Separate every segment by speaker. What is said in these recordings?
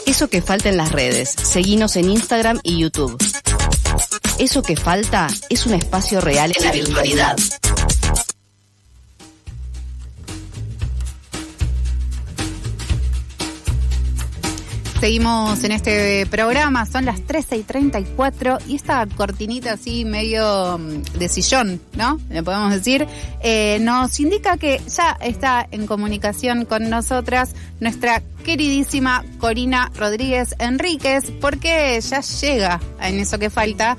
Speaker 1: Eso que falta en las redes. Seguinos en Instagram y YouTube. Eso que falta es un espacio real en la virtualidad.
Speaker 2: Seguimos en este programa, son las 13:34 y esta cortinita así medio de sillón, ¿no? Le podemos decir, nos indica que ya está en comunicación con nosotras nuestra queridísima Corina Rodríguez Enríquez, porque ya llega en eso que falta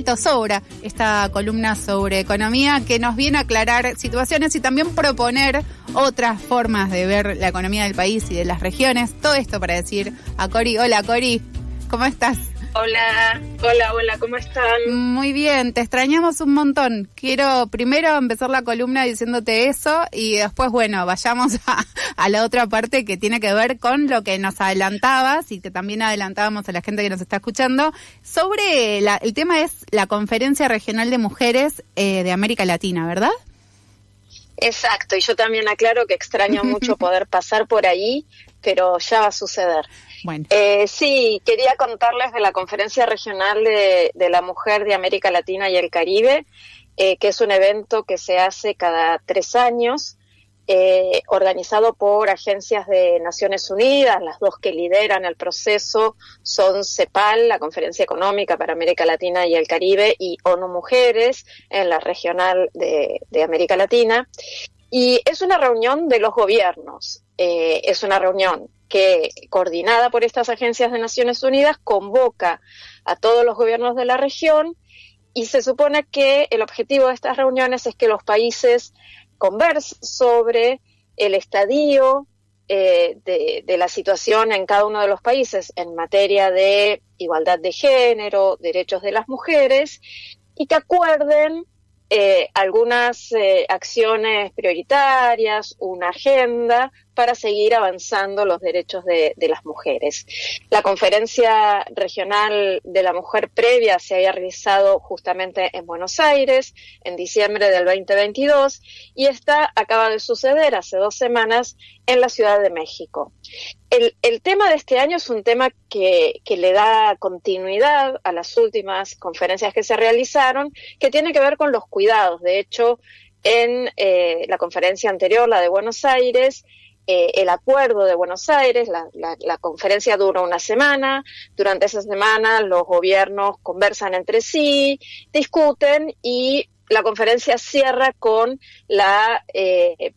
Speaker 2: o sobra, esta columna sobre economía que nos viene a aclarar situaciones y también proponer otras formas de ver la economía del país y de las regiones. Todo esto para decir a Cori, hola Cori, ¿cómo estás?
Speaker 3: Hola, ¿cómo están?
Speaker 2: Muy bien, te extrañamos un montón. Quiero primero empezar la columna diciéndote eso y después, bueno, vayamos a la otra parte que tiene que ver con lo que nos adelantabas y que también adelantábamos a la gente que nos está escuchando sobre el tema es la Conferencia Regional de Mujeres de América Latina, ¿verdad?
Speaker 3: Exacto, y yo también aclaro que extraño mucho poder pasar por ahí, pero ya va a suceder.
Speaker 2: Bueno.
Speaker 3: Sí, quería contarles de la Conferencia Regional de la Mujer de América Latina y el Caribe, que es un evento que se hace cada 3 años, organizado por agencias de Naciones Unidas. Las dos que lideran el proceso son CEPAL, la Conferencia Económica para América Latina y el Caribe, y ONU Mujeres, en la Regional de América Latina. Y es una reunión de los gobiernos, es una reunión que, coordinada por estas agencias de Naciones Unidas, convoca a todos los gobiernos de la región, y se supone que el objetivo de estas reuniones es que los países conversen sobre el estadio de la situación en cada uno de los países en materia de igualdad de género, derechos de las mujeres, y que acuerden algunas acciones prioritarias, una agenda para seguir avanzando los derechos de las mujeres. La Conferencia Regional de la Mujer previa se había realizado justamente en Buenos Aires en diciembre del 2022 y esta acaba de suceder hace 2 semanas en la Ciudad de México. El tema de este año es un tema que le da continuidad a las últimas conferencias que se realizaron, que tiene que ver con los cuidados. De hecho, en la conferencia anterior, la de Buenos Aires, el acuerdo de Buenos Aires, la conferencia dura 1 semana. Durante esa semana los gobiernos conversan entre sí, discuten y la conferencia cierra con la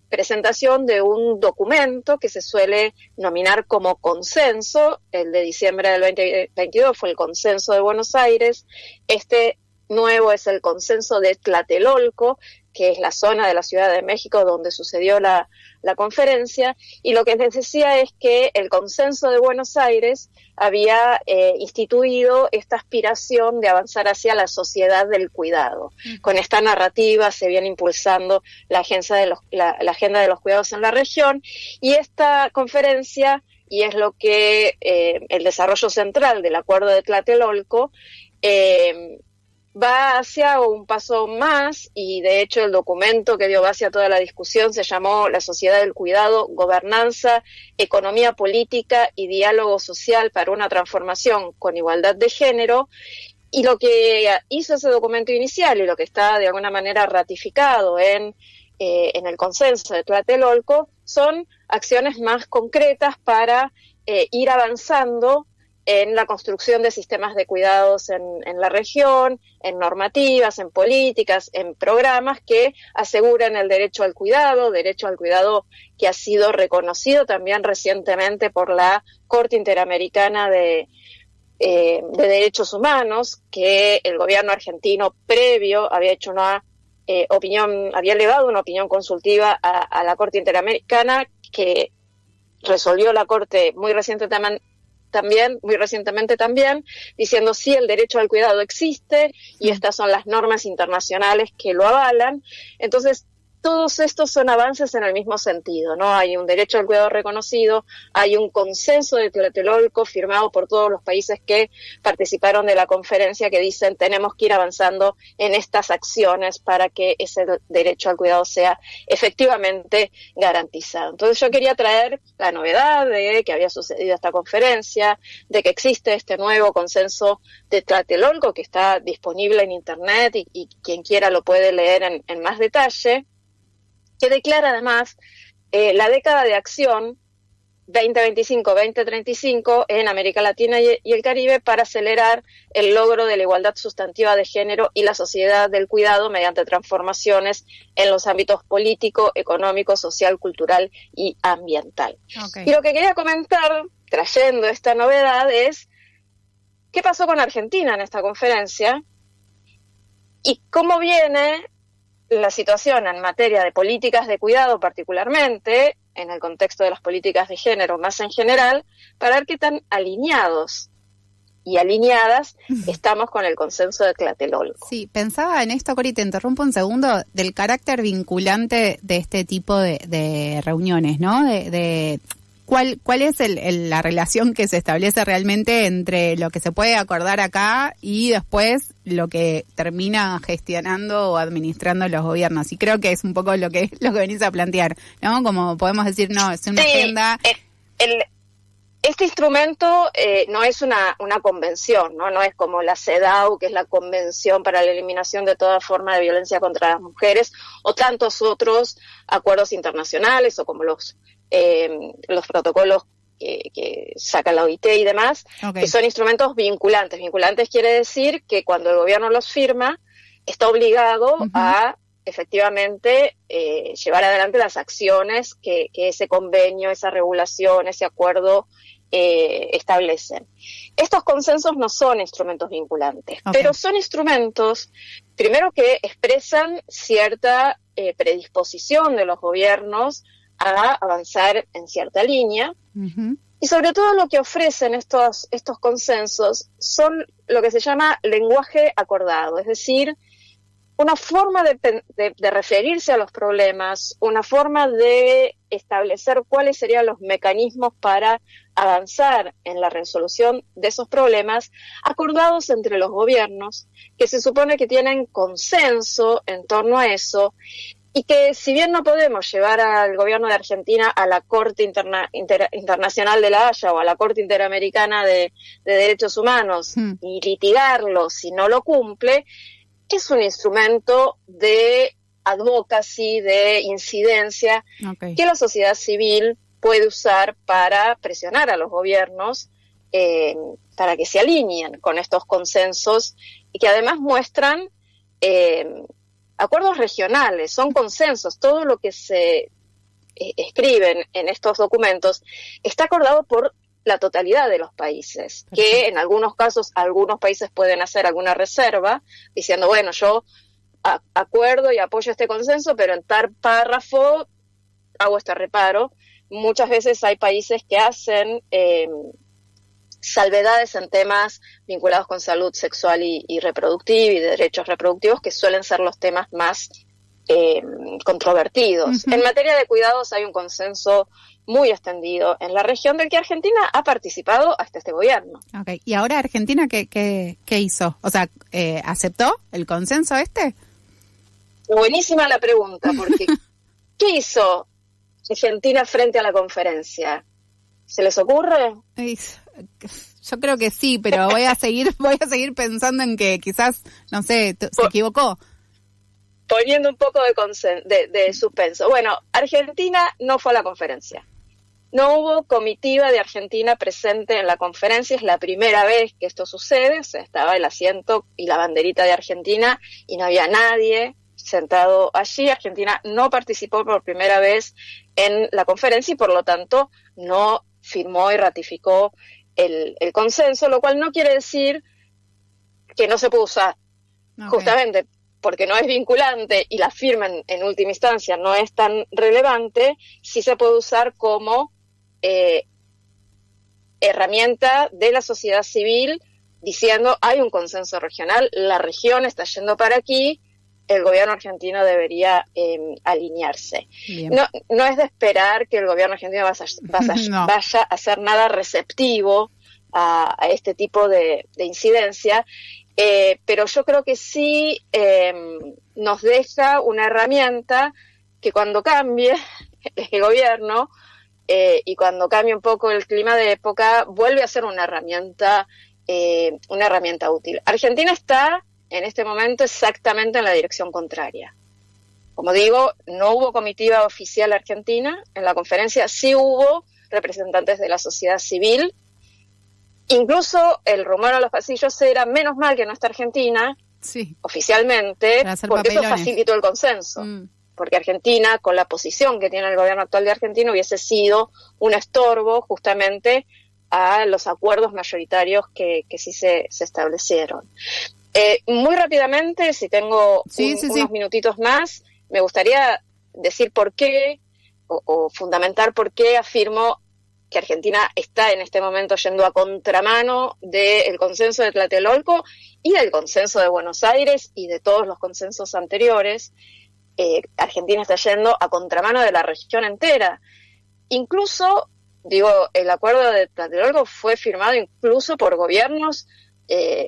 Speaker 3: presentación de un documento que se suele nominar como consenso. El de diciembre del 2022 fue el consenso de Buenos Aires. Este nuevo es el consenso de Tlatelolco, que es la zona de la Ciudad de México donde sucedió la conferencia, y lo que les decía es que el consenso de Buenos Aires había instituido esta aspiración de avanzar hacia la sociedad del cuidado. Con esta narrativa se viene impulsando la agenda de los cuidados en la región, y esta conferencia, y es lo que el desarrollo central del acuerdo de Tlatelolco, va hacia un paso más, y de hecho el documento que dio base a toda la discusión se llamó La Sociedad del Cuidado, Gobernanza, Economía Política y Diálogo Social para una Transformación con Igualdad de Género. Y lo que hizo ese documento inicial y lo que está de alguna manera ratificado en el consenso de Tlatelolco son acciones más concretas para ir avanzando en la construcción de sistemas de cuidados en la región, en normativas, en políticas, en programas que aseguren el derecho al cuidado que ha sido reconocido también recientemente por la Corte Interamericana de Derechos Humanos, que el gobierno argentino previo había hecho había elevado una opinión consultiva a la Corte Interamericana, que resolvió la Corte muy recientemente también, diciendo sí, el derecho al cuidado existe y estas son las normas internacionales que lo avalan. Entonces, todos estos son avances en el mismo sentido, ¿no? Hay un derecho al cuidado reconocido, hay un consenso de Tlatelolco firmado por todos los países que participaron de la conferencia que dicen tenemos que ir avanzando en estas acciones para que ese derecho al cuidado sea efectivamente garantizado. Entonces yo quería traer la novedad de que había sucedido esta conferencia, de que existe este nuevo consenso de Tlatelolco que está disponible en internet y quien quiera lo puede leer en más detalle, que declara además la década de acción 2025-2035 en América Latina y el Caribe para acelerar el logro de la igualdad sustantiva de género y la sociedad del cuidado mediante transformaciones en los ámbitos político, económico, social, cultural y ambiental. Okay. Y lo que quería comentar, trayendo esta novedad, es qué pasó con Argentina en esta conferencia y cómo viene la situación en materia de políticas de cuidado particularmente, en el contexto de las políticas de género más en general, para ver qué tan alineados y alineadas estamos con el consenso de Tlatelolco.
Speaker 2: Sí, pensaba en esto, Cori, te interrumpo un segundo, del carácter vinculante de este tipo de reuniones, ¿no? ¿Cuál es la relación que se establece realmente entre lo que se puede acordar acá y después lo que termina gestionando o administrando los gobiernos? Y creo que es un poco lo que venís a plantear, ¿no? Como podemos decir, no, es una agenda.
Speaker 3: Este instrumento no es una convención, ¿no? No es como la CEDAW, que es la Convención para la Eliminación de toda forma de violencia contra las mujeres, o tantos otros acuerdos internacionales, o como los protocolos que saca la OIT y demás, okay, que son instrumentos vinculantes. Vinculantes quiere decir que cuando el gobierno los firma, está obligado a efectivamente llevar adelante las acciones que ese convenio, esa regulación, ese acuerdo establecen. Estos consensos no son instrumentos vinculantes, okay, pero son instrumentos, primero, que expresan cierta predisposición de los gobiernos a avanzar en cierta línea, y sobre todo lo que ofrecen estos consensos son lo que se llama lenguaje acordado, es decir, una forma de referirse a los problemas, una forma de establecer cuáles serían los mecanismos para avanzar en la resolución de esos problemas, acordados entre los gobiernos, que se supone que tienen consenso en torno a eso, y que si bien no podemos llevar al gobierno de Argentina a la Corte Internacional de la Haya o a la Corte Interamericana de Derechos Humanos y litigarlo si no lo cumple, es un instrumento de advocacy, de incidencia, okay, que la sociedad civil puede usar para presionar a los gobiernos para que se alineen con estos consensos y que además muestran acuerdos regionales, son consensos. Todo lo que se escribe en estos documentos está acordado por la totalidad de los países, que en algunos casos algunos países pueden hacer alguna reserva, diciendo, bueno, yo acuerdo y apoyo este consenso, pero en tal párrafo hago este reparo. Muchas veces hay países que hacen salvedades en temas vinculados con salud sexual y reproductiva y de derechos reproductivos, que suelen ser los temas más controvertidos. En materia de cuidados hay un consenso muy extendido en la región del que Argentina ha participado hasta este gobierno.
Speaker 2: Okay. ¿Y ahora Argentina qué hizo? O sea, ¿aceptó el consenso este?
Speaker 3: Buenísima la pregunta, porque ¿qué hizo Argentina frente a la conferencia? ¿Se les ocurre?
Speaker 2: Yo creo que sí, pero voy a seguir pensando en que quizás, no sé, se equivocó.
Speaker 3: Poniendo un poco de suspenso. Bueno, Argentina no fue a la conferencia. No hubo comitiva de Argentina presente en la conferencia, es la primera vez que esto sucede, o sea, estaba el asiento y la banderita de Argentina y no había nadie sentado allí. Argentina no participó por primera vez en la conferencia y por lo tanto no firmó y ratificó el consenso, lo cual no quiere decir que no se puede usar. Okay. Justamente porque no es vinculante y la firma en última instancia no es tan relevante, sí se puede usar como herramienta de la sociedad civil diciendo hay un consenso regional, la región está yendo para aquí, el gobierno argentino debería alinearse.
Speaker 2: Bien.
Speaker 3: No es de esperar que el gobierno argentino
Speaker 2: No.
Speaker 3: vaya a hacer nada receptivo a este tipo de incidencia, pero yo creo que sí nos deja una herramienta que cuando cambie el gobierno y cuando cambie un poco el clima de época, vuelve a ser una herramienta útil. Argentina está en este momento exactamente en la dirección contraria. Como digo, no hubo comitiva oficial argentina. En la conferencia sí hubo representantes de la sociedad civil. Incluso el rumor a los pasillos era menos mal que no está Argentina,
Speaker 2: Sí.
Speaker 3: oficialmente,
Speaker 2: Para hacer
Speaker 3: porque eso
Speaker 2: papelones.
Speaker 3: facilitó el consenso. Porque Argentina, con la posición que tiene el gobierno actual de Argentina, hubiese sido un estorbo justamente a los acuerdos mayoritarios que sí se establecieron. Muy rápidamente, si tengo unos minutitos más, me gustaría decir por qué, o fundamentar por qué afirmo que Argentina está en este momento yendo a contramano del consenso de Tlatelolco y del consenso de Buenos Aires y de todos los consensos anteriores. Argentina está yendo a contramano de la región entera. Incluso, el acuerdo de Tlatelolco fue firmado incluso por gobiernos,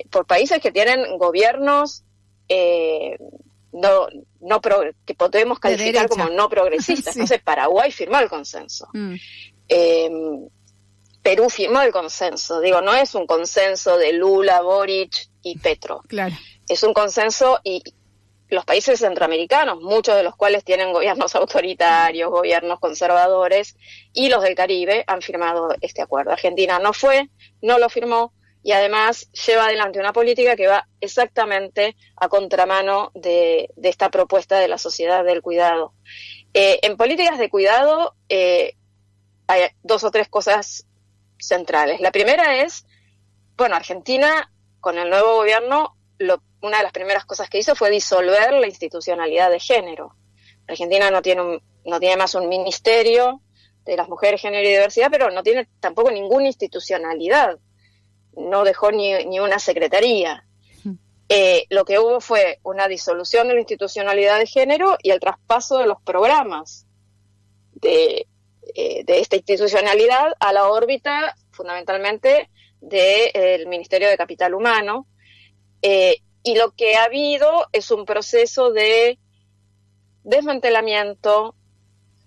Speaker 3: por países que tienen gobiernos que podemos calificar como no progresistas.
Speaker 2: Sí.
Speaker 3: Entonces, Paraguay firmó el consenso. Perú firmó el consenso. No es un consenso de Lula, Boric y Petro.
Speaker 2: Claro.
Speaker 3: Es un consenso y los países centroamericanos, muchos de los cuales tienen gobiernos autoritarios, gobiernos conservadores, y los del Caribe han firmado este acuerdo. Argentina no lo firmó, y además lleva adelante una política que va exactamente a contramano de esta propuesta de la sociedad del cuidado. En políticas de cuidado hay 2 o 3 cosas centrales. La primera es, Argentina, con el nuevo gobierno, una de las primeras cosas que hizo fue disolver la institucionalidad de género. Argentina no tiene más un ministerio de las mujeres, género y diversidad, pero no tiene tampoco ninguna institucionalidad. No dejó ni una secretaría. Lo que hubo fue una disolución de la institucionalidad de género y el traspaso de los programas de esta institucionalidad a la órbita, fundamentalmente, del Ministerio de Capital Humano. Y lo que ha habido es un proceso de desmantelamiento,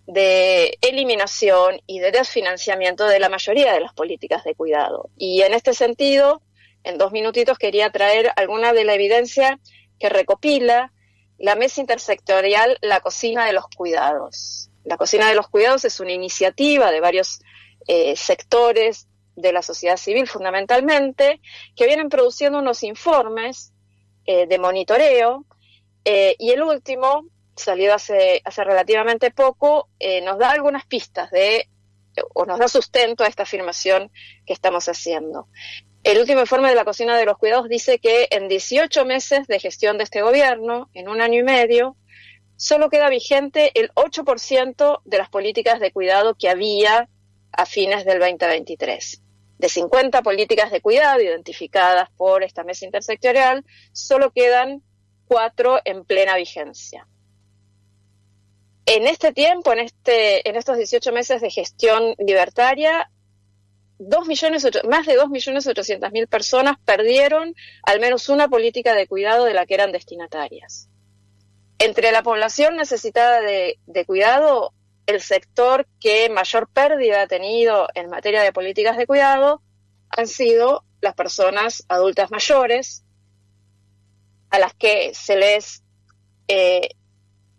Speaker 3: de eliminación y de desfinanciamiento de la mayoría de las políticas de cuidado. Y en este sentido, en 2 minutitos quería traer alguna de la evidencia que recopila la Mesa Intersectorial La Cocina de los Cuidados. La Cocina de los Cuidados es una iniciativa de varios sectores de la sociedad civil, fundamentalmente, que vienen produciendo unos informes de monitoreo, y el último, salido hace relativamente poco, nos da algunas pistas o nos da sustento a esta afirmación que estamos haciendo. El último informe de la Cocina de los Cuidados dice que en 18 meses de gestión de este gobierno, en 1 año y medio, solo queda vigente el 8% de las políticas de cuidado que había a fines del 2023. De 50 políticas de cuidado identificadas por esta mesa intersectorial, solo quedan 4 en plena vigencia. En este tiempo, en estos 18 meses de gestión libertaria, más de 2.800.000 personas perdieron al menos una política de cuidado de la que eran destinatarias. Entre la población necesitada de cuidado, el sector que mayor pérdida ha tenido en materia de políticas de cuidado han sido las personas adultas mayores, a las que se les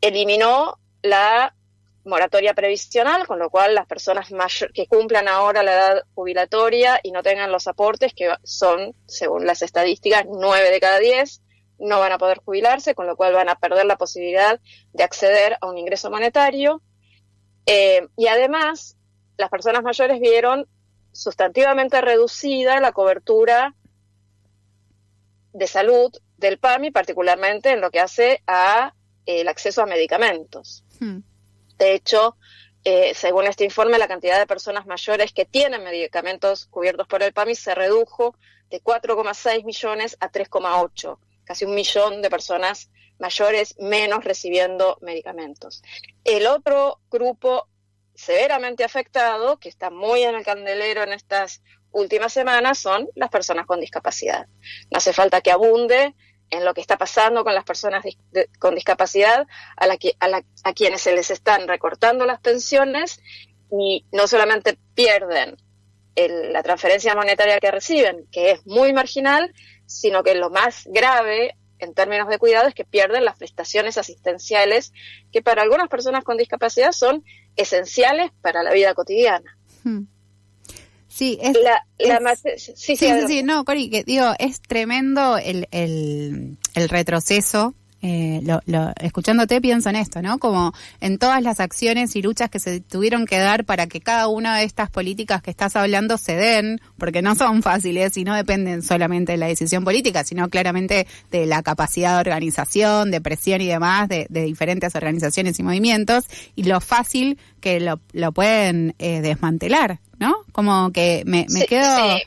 Speaker 3: eliminó la moratoria previsional, con lo cual las personas que cumplan ahora la edad jubilatoria y no tengan los aportes, que son, según las estadísticas, 9 de cada 10, no van a poder jubilarse, con lo cual van a perder la posibilidad de acceder a un ingreso monetario. Y además, las personas mayores vieron sustantivamente reducida la cobertura de salud del PAMI, particularmente en lo que hace a el acceso a medicamentos. De hecho, según este informe, la cantidad de personas mayores que tienen medicamentos cubiertos por el PAMI se redujo de 4,6 millones a 3,8. Casi 1 millón de personas mayores, menos recibiendo medicamentos. El otro grupo severamente afectado, que está muy en el candelero en estas últimas semanas, son las personas con discapacidad. No hace falta que abunde en lo que está pasando con las personas con discapacidad, a quienes se les están recortando las pensiones y no solamente pierden la transferencia monetaria que reciben, que es muy marginal, sino que lo más grave en términos de cuidado es que pierden las prestaciones asistenciales que para algunas personas con discapacidad son esenciales para la vida cotidiana.
Speaker 2: Sí,
Speaker 3: sí,
Speaker 2: no, Cori, que digo, es tremendo el retroceso. Escuchándote pienso en esto, ¿no? Como en todas las acciones y luchas que se tuvieron que dar para que cada una de estas políticas que estás hablando se den, porque no son fáciles y no dependen solamente de la decisión política, sino claramente de la capacidad de organización, de presión y demás de diferentes organizaciones y movimientos, y lo fácil que lo pueden desmantelar, ¿no? Como que me quedo...
Speaker 3: Sí.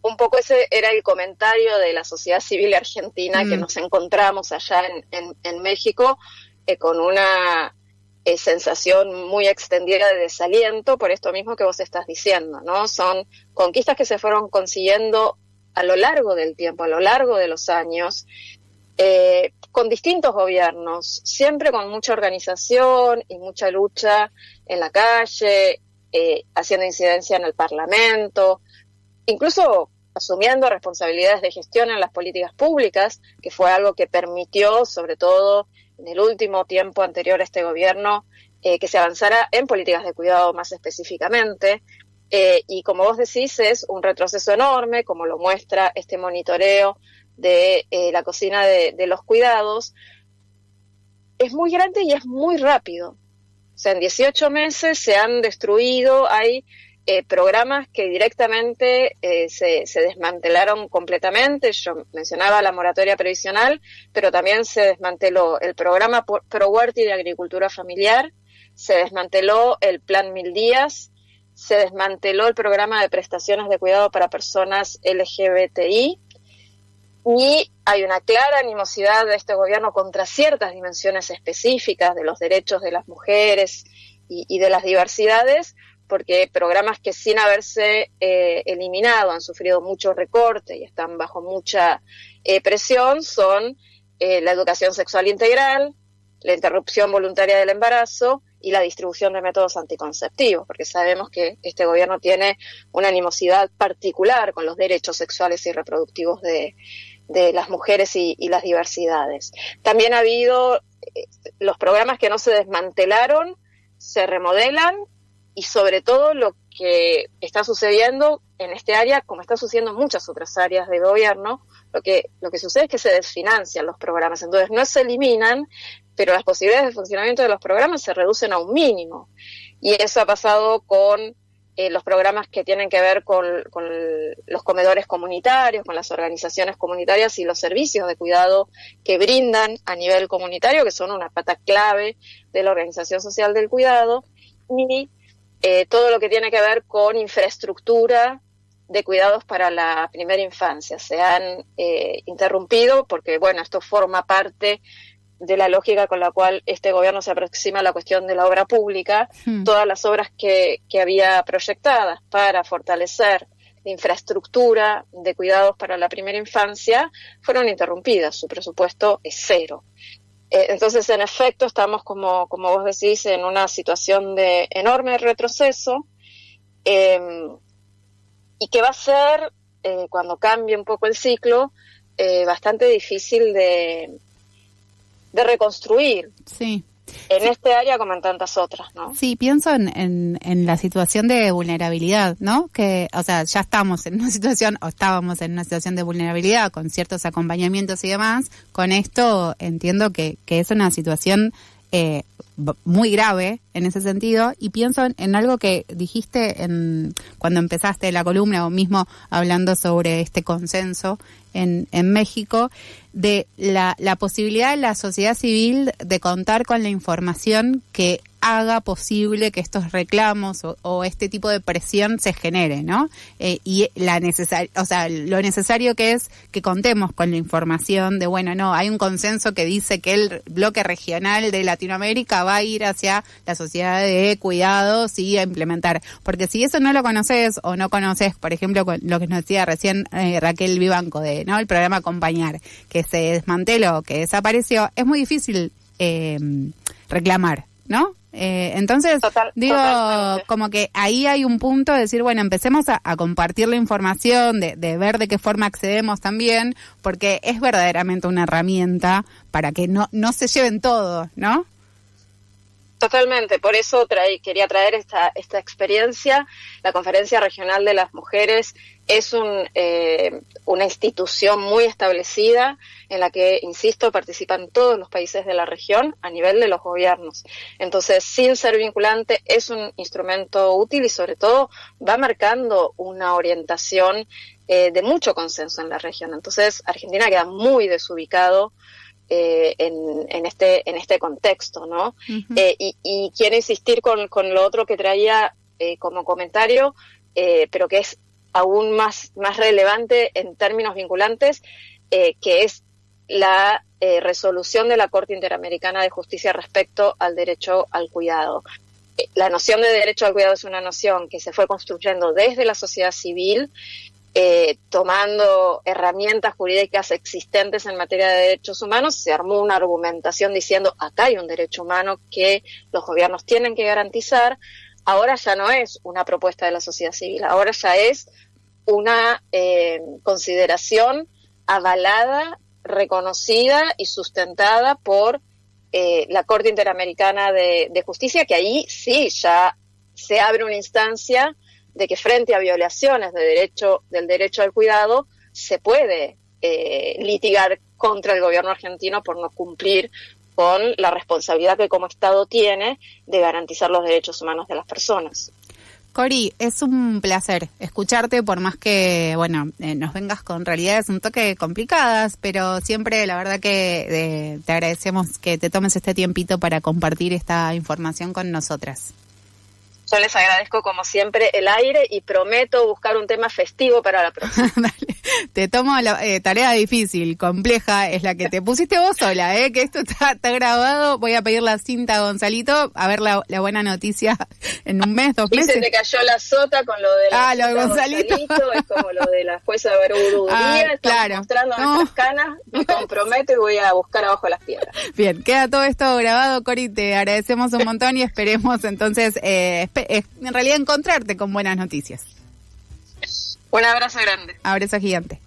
Speaker 3: Un poco ese era el comentario de la sociedad civil argentina que nos encontramos allá en México con una sensación muy extendida de desaliento por esto mismo que vos estás diciendo, ¿no? Son conquistas que se fueron consiguiendo a lo largo del tiempo, a lo largo de los años, con distintos gobiernos, siempre con mucha organización y mucha lucha en la calle, haciendo incidencia en el Parlamento, incluso asumiendo responsabilidades de gestión en las políticas públicas, que fue algo que permitió, sobre todo en el último tiempo anterior a este gobierno, que se avanzara en políticas de cuidado más específicamente. Y como vos decís, es un retroceso enorme, como lo muestra este monitoreo de la cocina de los cuidados. Es muy grande y es muy rápido. O sea, en 18 meses se han destruido, hay programas que directamente se desmantelaron completamente. Yo mencionaba la moratoria previsional, pero también se desmanteló el programa ProHuerta y de agricultura familiar, se desmanteló el Plan 1000 días, se desmanteló el programa de prestaciones de cuidado para personas LGBTI, y hay una clara animosidad de este gobierno contra ciertas dimensiones específicas de los derechos de las mujeres y de las diversidades, porque programas que sin haberse eliminado han sufrido mucho recorte y están bajo mucha presión son la educación sexual integral, la interrupción voluntaria del embarazo y la distribución de métodos anticonceptivos, porque sabemos que este gobierno tiene una animosidad particular con los derechos sexuales y reproductivos de las mujeres y las diversidades. También ha habido los programas que no se desmantelaron, se remodelan, y sobre todo lo que está sucediendo en este área, como está sucediendo en muchas otras áreas de gobierno, lo que sucede es que se desfinancian los programas. Entonces no se eliminan, pero las posibilidades de funcionamiento de los programas se reducen a un mínimo. Y eso ha pasado con los programas que tienen que ver con los comedores comunitarios, con las organizaciones comunitarias y los servicios de cuidado que brindan a nivel comunitario, que son una pata clave de la organización social del cuidado, y todo lo que tiene que ver con infraestructura de cuidados para la primera infancia. Se han interrumpido porque, bueno, esto forma parte de la lógica con la cual este gobierno se aproxima a la cuestión de la obra pública. Todas las obras que había proyectadas para fortalecer la infraestructura de cuidados para la primera infancia fueron interrumpidas. Su presupuesto es cero. Entonces, en efecto, estamos, como vos decís, en una situación de enorme retroceso, y que va a ser, cuando cambie un poco el ciclo, bastante difícil de reconstruir.
Speaker 2: Sí.
Speaker 3: En este área como en tantas otras, ¿no?
Speaker 2: Sí, pienso en la situación de vulnerabilidad, ¿no? Que, o sea, ya estamos en una situación, o estábamos en una situación de vulnerabilidad con ciertos acompañamientos y demás. Con esto entiendo que es una situación muy grave en ese sentido, y pienso en algo que dijiste cuando empezaste la columna o mismo hablando sobre este consenso en México, de la posibilidad de la sociedad civil de contar con la información que haga posible que estos reclamos o este tipo de presión se genere, ¿no? Y lo necesario que es que contemos con la información de, bueno, no, hay un consenso que dice que el bloque regional de Latinoamérica va a ir hacia la sociedad de cuidados y a implementar. Porque si eso no lo conoces o no conoces, por ejemplo, lo que nos decía recién Raquel Vivanco ¿no? El programa Acompañar, que se desmanteló, que desapareció, es muy difícil reclamar, ¿no? Entonces, totalmente. Como que ahí hay un punto de decir, bueno, empecemos a compartir la información, de ver de qué forma accedemos también, porque es verdaderamente una herramienta para que no se lleven todo, ¿no?
Speaker 3: Totalmente, por eso quería traer esta experiencia. La Conferencia Regional de las Mujeres es una institución muy establecida en la que, insisto, participan todos los países de la región a nivel de los gobiernos. Entonces, sin ser vinculante, es un instrumento útil y sobre todo va marcando una orientación de mucho consenso en la región. Entonces, Argentina queda muy desubicado en este contexto, ¿no? Uh-huh. Y quiero insistir con lo otro que traía como comentario, pero que es aún más relevante en términos vinculantes, que es la resolución de la Corte Interamericana de Justicia respecto al derecho al cuidado. La noción de derecho al cuidado es una noción que se fue construyendo desde la sociedad civil, tomando herramientas jurídicas existentes en materia de derechos humanos. Se armó una argumentación diciendo acá hay un derecho humano que los gobiernos tienen que garantizar. Ahora ya no es una propuesta de la sociedad civil, ahora ya es una consideración avalada, reconocida y sustentada por la Corte Interamericana de Justicia, que ahí sí ya se abre una instancia de que frente a violaciones del derecho al cuidado se puede litigar contra el gobierno argentino por no cumplir con la responsabilidad que como Estado tiene de garantizar los derechos humanos de las personas.
Speaker 2: Cori, es un placer escucharte, por más que, bueno, nos vengas con realidades un toque complicadas, pero siempre la verdad que te agradecemos que te tomes este tiempito para compartir esta información con nosotras.
Speaker 3: Yo les agradezco como siempre el aire y prometo buscar un tema festivo para la próxima.
Speaker 2: Dale. Te tomo la tarea difícil, compleja, es la que te pusiste vos sola, que esto está grabado. Voy a pedir la cinta a Gonzalito, a ver la buena noticia en un mes, 2 meses.
Speaker 3: Y se te cayó la sota con lo de
Speaker 2: lo de Gonzalito.
Speaker 3: Es como lo de la jueza de Verduría,
Speaker 2: claro.
Speaker 3: Mostrando nuestras canas, me comprometo y voy a buscar abajo las piedras.
Speaker 2: Bien, queda todo esto grabado, Cori, te agradecemos un montón y esperemos entonces en realidad encontrarte con buenas noticias.
Speaker 3: Un abrazo grande.
Speaker 2: Abrazo gigante.